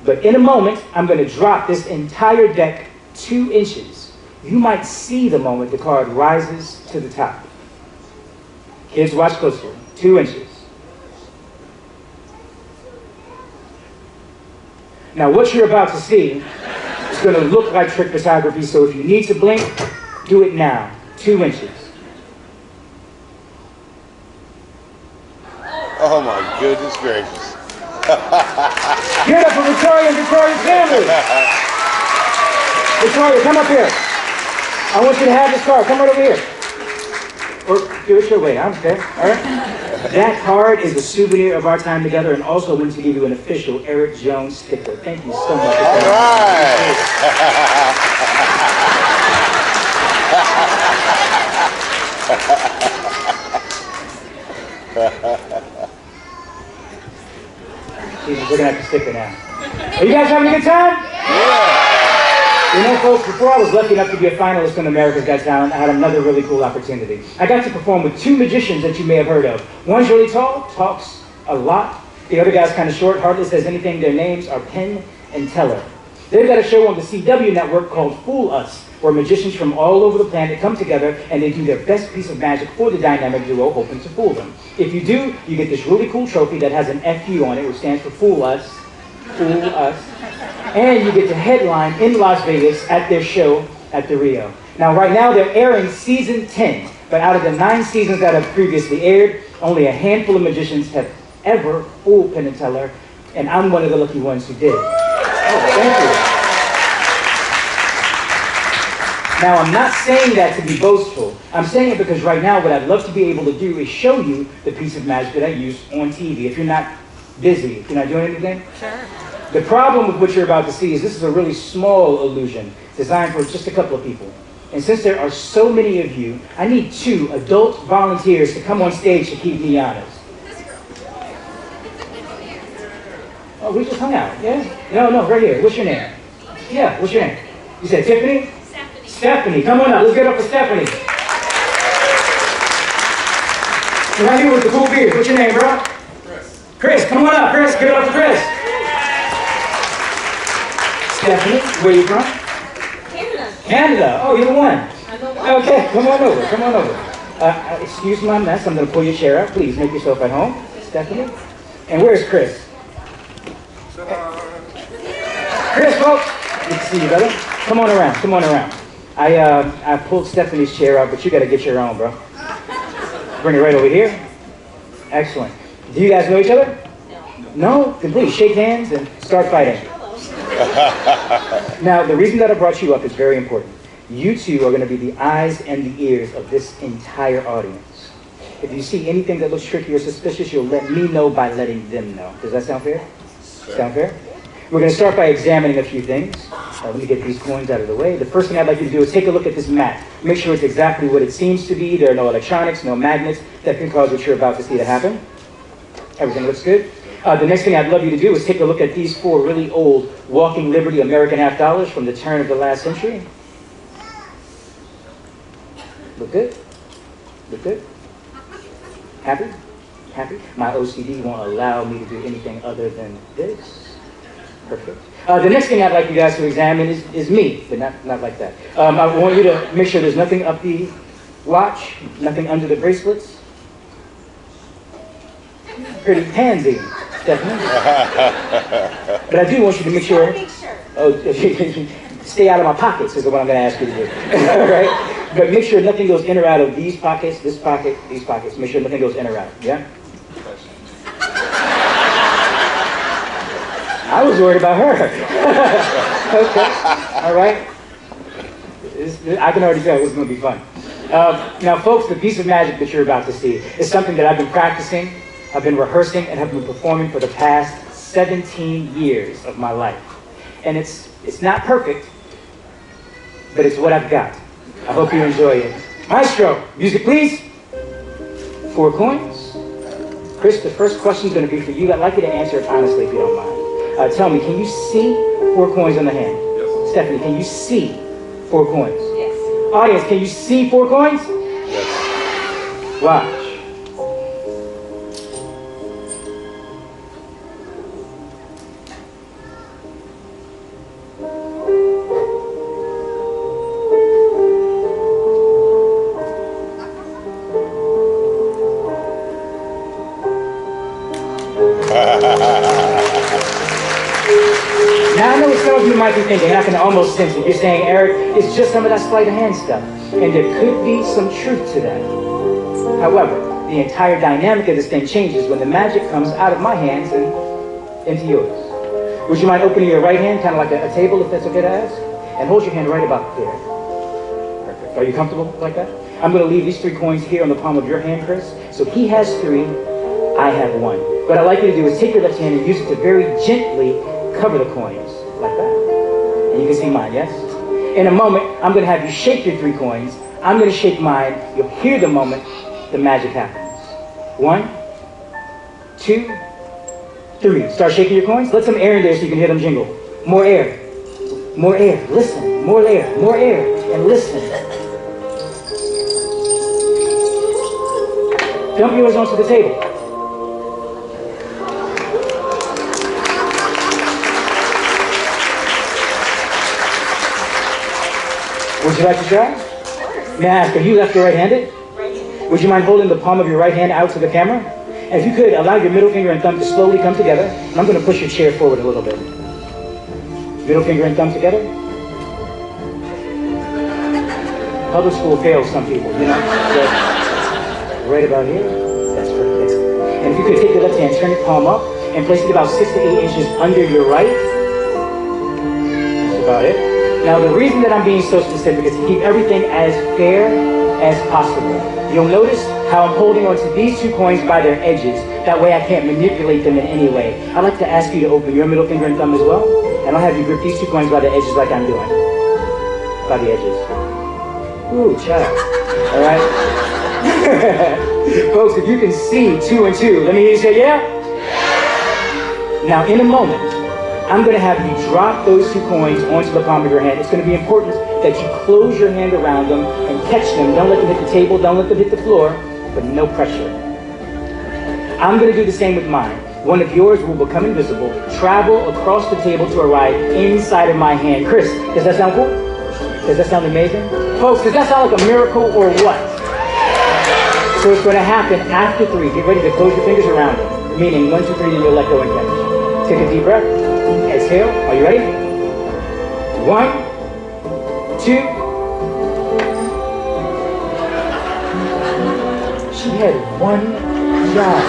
But in a moment, I'm going to drop this entire deck 2 inches. You might see the moment the card rises to the top. Kids, watch closely. 2 inches. Now, what you're about to see is going to look like trick photography, so if you need to blink, do it now. 2 inches. Oh my goodness gracious. Give it up for Victoria and Victoria's family. Victoria, come up here. I want you to have this card. Come right over here. Or do it your way. I don't care. All right? That card is a souvenir of our time together, and also wanted to give you an official Eric Jones sticker. Thank you so much. All right. Jesus, we're gonna have to sticker now. Are you guys having a good time? Yeah. You know, folks, before I was lucky enough to be a finalist in America's Got Talent, I had another really cool opportunity. I got to perform with 2 magicians that you may have heard of. One's really tall, talks a lot. The other guy's kind of short, hardly says anything. Their names are Penn and Teller. They've got a show on the CW network called Fool Us, where magicians from all over the planet come together and they do their best piece of magic for the dynamic duo, hoping to fool them. If you do, you get this really cool trophy that has an FU on it, which stands for Fool Us. Fool Us. And you get to headline in Las Vegas at their show at the Rio. Now, right now, they're airing season 10, but out of the 9 seasons that have previously aired, only a handful of magicians have ever fooled Penn and Teller, and I'm one of the lucky ones who did. Oh, thank you. Now, I'm not saying that to be boastful. I'm saying it because right now, what I'd love to be able to do is show you the piece of magic that I use on TV. If you're not busy, if you're not doing anything. Sure. The problem with what you're about to see is this is a really small illusion designed for just a couple of people. And since there are so many of you, I need 2 adult volunteers to come on stage to keep me honest. Oh, we just hung out, yeah? No, right here. What's your name? Yeah, what's your name? You said Tiffany? Stephanie. Stephanie, come on up. Let's get up for Stephanie. Right here with the cool beard. What's your name, bro? Chris, come on up. Chris, give it up for Chris. Stephanie, where are you from? Canada. Canada. Oh, you're the one. I'm the one. Okay, come on over. Come on over. Excuse my mess. I'm going to pull your chair out. Please make yourself at home. Stephanie. And where's Chris? Chris, folks. Good to see you, brother. Come on around. Come on around. I pulled Stephanie's chair out, but you got to get your own, bro. Bring it right over here. Excellent. Do you guys know each other? No? Then please shake hands and start fighting. Now, the reason that I brought you up is very important. You 2 are going to be the eyes and the ears of this entire audience. If you see anything that looks tricky or suspicious, you'll let me know by letting them know. Does that sound fair? Sound fair? We're going to start by examining a few things. Let me get these coins out of the way. The first thing I'd like you to do is take a look at this mat. Make sure it's exactly what it seems to be. There are no electronics, no magnets that can cause what you're about to see to happen. Everything looks good. The next thing I'd love you to do is take a look at these 4 really old Walking Liberty American half dollars from the turn of the last century. Look good? Look good? Happy? Happy? My OCD won't allow me to do anything other than this. Perfect. The next thing I'd like you guys to examine is me, but not like that. I want you to make sure there's nothing up the watch, nothing under the bracelets. Pretty pansy, Stephanie. But I do want you to make sure. Oh, stay out of my pockets is what I'm going to ask you to do. All right? But make sure nothing goes in or out of these pockets, this pocket, these pockets. Make sure nothing goes in or out. Yeah? I was worried about her. Okay. All right. I can already tell this is going to be fun. Now, folks, the piece of magic that you're about to see is something that I've been practicing, I've been rehearsing, and have been performing for the past 17 years of my life. And it's not perfect, but it's what I've got. I hope you enjoy it. Maestro, music please. 4 coins. Chris, the first question is going to be for you. I'd like you to answer it honestly if you don't mind. Tell me, can you see 4 coins on the hand? Yes. Stephanie, can you see 4 coins? Yes. Audience, can you see 4 coins? Yes. Watch. thinking, I can almost sense it. You're saying, Eric, it's just some of that sleight of hand stuff. And there could be some truth to that. However, the entire dynamic of this thing changes when the magic comes out of my hands and into yours. Would you mind opening your right hand, kind of like a table, if that's okay to ask? And hold your hand right about there. Perfect. Are you comfortable like that? I'm going to leave these 3 coins here on the palm of your hand, Chris. So he has 3, I have 1. What I'd like you to do is take your left hand and use it to very gently cover the coins, like that. And you can see mine, yes? In a moment, I'm going to have you shake your 3 coins. I'm going to shake mine. You'll hear the moment the magic happens. 1, 2, 3. Start shaking your coins. Let some air in there so you can hear them jingle. More air. More air. Listen. More air. More air. And listen. Dump yours onto the table. Would you like to try? May I ask, are you left or right-handed? Would you mind holding the palm of your right hand out to the camera? And if you could, allow your middle finger and thumb to slowly come together. And I'm going to push your chair forward a little bit. Middle finger and thumb together. Public school fails some people, you know? So, right about here. That's perfect. And if you could take your left hand, turn your palm up, and place it about 6 to 8 inches under your right. That's about it. Now, the reason that I'm being so specific is to keep everything as fair as possible. You'll notice how I'm holding onto these 2 coins by their edges. That way I can't manipulate them in any way. I'd like to ask you to open your middle finger and thumb as well. And I'll have you grip these 2 coins by the edges like I'm doing. By the edges. Ooh, child. All right? Folks, if you can see 2 and 2, let me hear you say, yeah? Now, in a moment, I'm going to have you drop those 2 coins onto the palm of your hand. It's going to be important that you close your hand around them and catch them. Don't let them hit the table. Don't let them hit the floor, but no pressure. I'm going to do the same with mine. One of yours will become invisible, travel across the table to arrive inside of my hand. Chris, does that sound cool? Does that sound amazing? Folks, does that sound like a miracle or what? So it's going to happen after 3. Get ready to close your fingers around them. Meaning 1, 2, 3, then you'll let go and catch. Take a deep breath. Exhale. Are you ready? 1, 2. She had 1 job.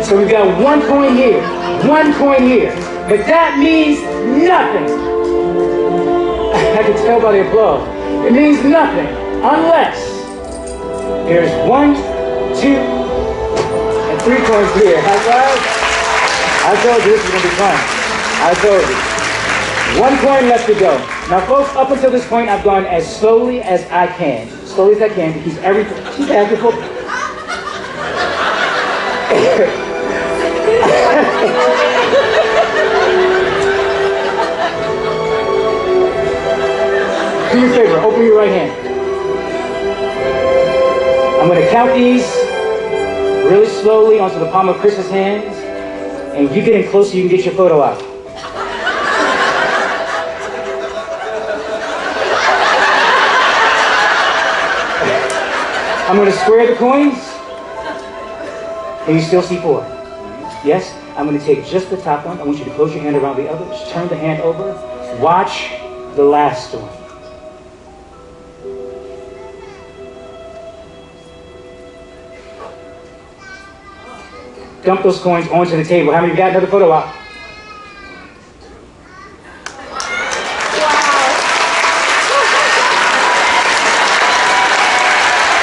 So we've got 1 coin here, 1 coin here. But that means nothing. I can tell by the applause. It means nothing unless there's 1, 2, and 3 coins here. High five. I told you this was going to be fun. I told you. 1 coin left to go. Now, folks, up until this point, I've gone as slowly as I can. Slowly as I can to keep everything. She's asking for. Do me a favor. Open your right hand. I'm going to count these really slowly onto the palm of Chris's hands. And you get in close so you can get your photo out. I'm going to square the coins. And you still see 4. Yes? I'm going to take just the top one. I want you to close your hand around the others. Turn the hand over. Watch the last one. Dump those coins onto the table. How many of you got another photo op?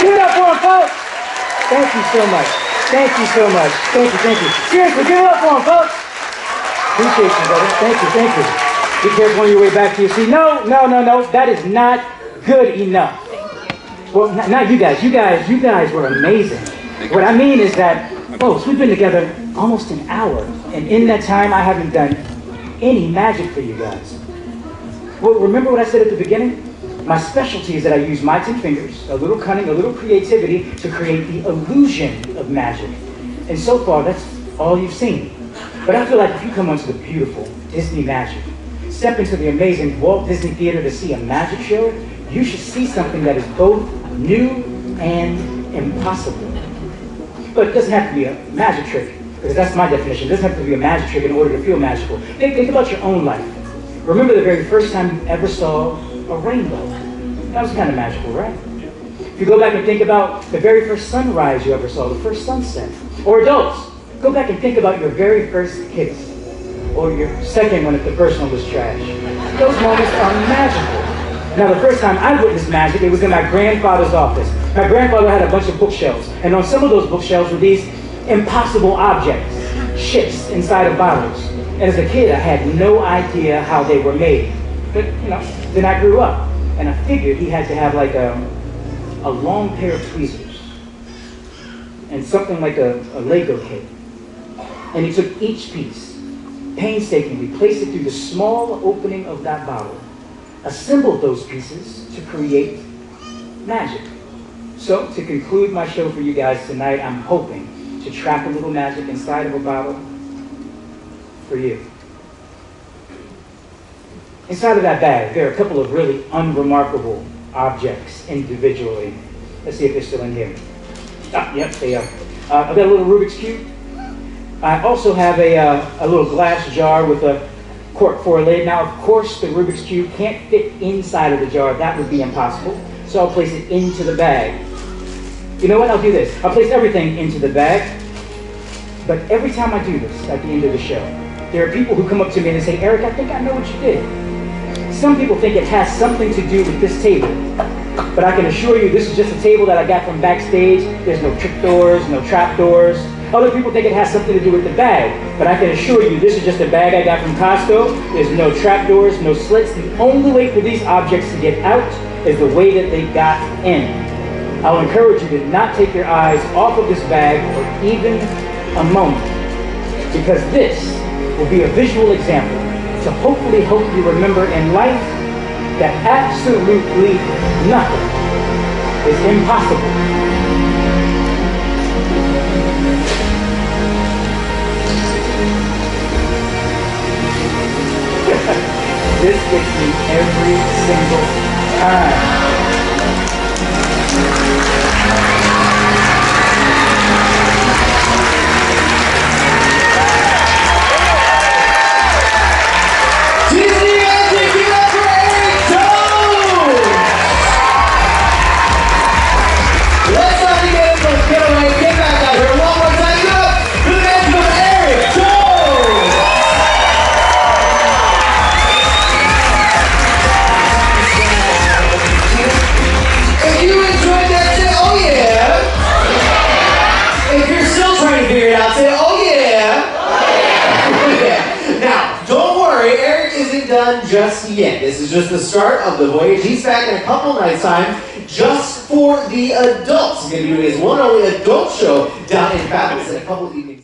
Give it up for him, folks. Thank you so much. Thank you so much. Thank you, thank you. Seriously, give it up for him, folks. Appreciate you, brother. Thank you, thank you. Be careful on your way back to your seat. No. That is not good enough. Well, not you guys. You guys were amazing. What I mean is that, folks, we've been together almost an hour, and in that time, I haven't done any magic for you guys. Well, remember what I said at the beginning? My specialty is that I use my 10 fingers, a little cunning, a little creativity to create the illusion of magic. And so far, that's all you've seen. But I feel like if you come onto the beautiful Disney magic, step into the amazing Walt Disney Theater to see a magic show, you should see something that is both new and impossible. But it doesn't have to be a magic trick. because that's my definition. It doesn't have to be a magic trick in order to feel magical. Think about your own life. Remember the very first time you ever saw a rainbow. That was kind of magical, right? If you go back and think about the very first sunrise you ever saw, the first sunset. Or adults, go back and think about your very first kiss. Or your second one if the first one was trash. Those moments are magical. Now the first time I witnessed magic, it was in my grandfather's office. My grandfather had a bunch of bookshelves, and on some of those bookshelves were these impossible objects, ships inside of bottles. And as a kid, I had no idea how they were made. But, then I grew up, and I figured he had to have like a long pair of tweezers, and something like a Lego kit. And he took each piece, painstakingly placed it through the small opening of that bottle, assembled those pieces to create magic. So, to conclude my show for you guys tonight, I'm hoping to trap a little magic inside of a bottle for you. Inside of that bag, there are a couple of really unremarkable objects individually. Let's see if they're still in here. Yep, they are. I've got a little Rubik's Cube. I also have a little glass jar with a cork for a lid. Now, of course, the Rubik's Cube can't fit inside of the jar. That would be impossible. So I'll place it into the bag. You know what? I'll do this. I'll place everything into the bag. But every time I do this at the end of the show, there are people who come up to me and they say, Eric, I think I know what you did. Some people think it has something to do with this table. But I can assure you this is just a table that I got from backstage. There's no trick doors, no trap doors. Other people think it has something to do with the bag, but I can assure you this is just a bag I got from Costco. There's no trapdoors, no slits. The only way for these objects to get out is the way that they got in. I'll encourage you to not take your eyes off of this bag for even a moment, because this will be a visual example to hopefully help you remember in life that absolutely nothing is impossible. This gets me every single time. Disney Magic, give it up for Eric Jones! Let's not get it, let's get away, get back out here. One more time, give it up for the magic of Eric Jones! If you enjoyed that, say, oh yeah. If you're still trying to figure it out, say, oh yeah. Oh yeah. Now, don't worry, Eric isn't done just yet. This is just the start of the voyage. He's back in a couple nights' time just for the adults. He's going to be doing his one and only adult show down in Fabulous in a couple evenings.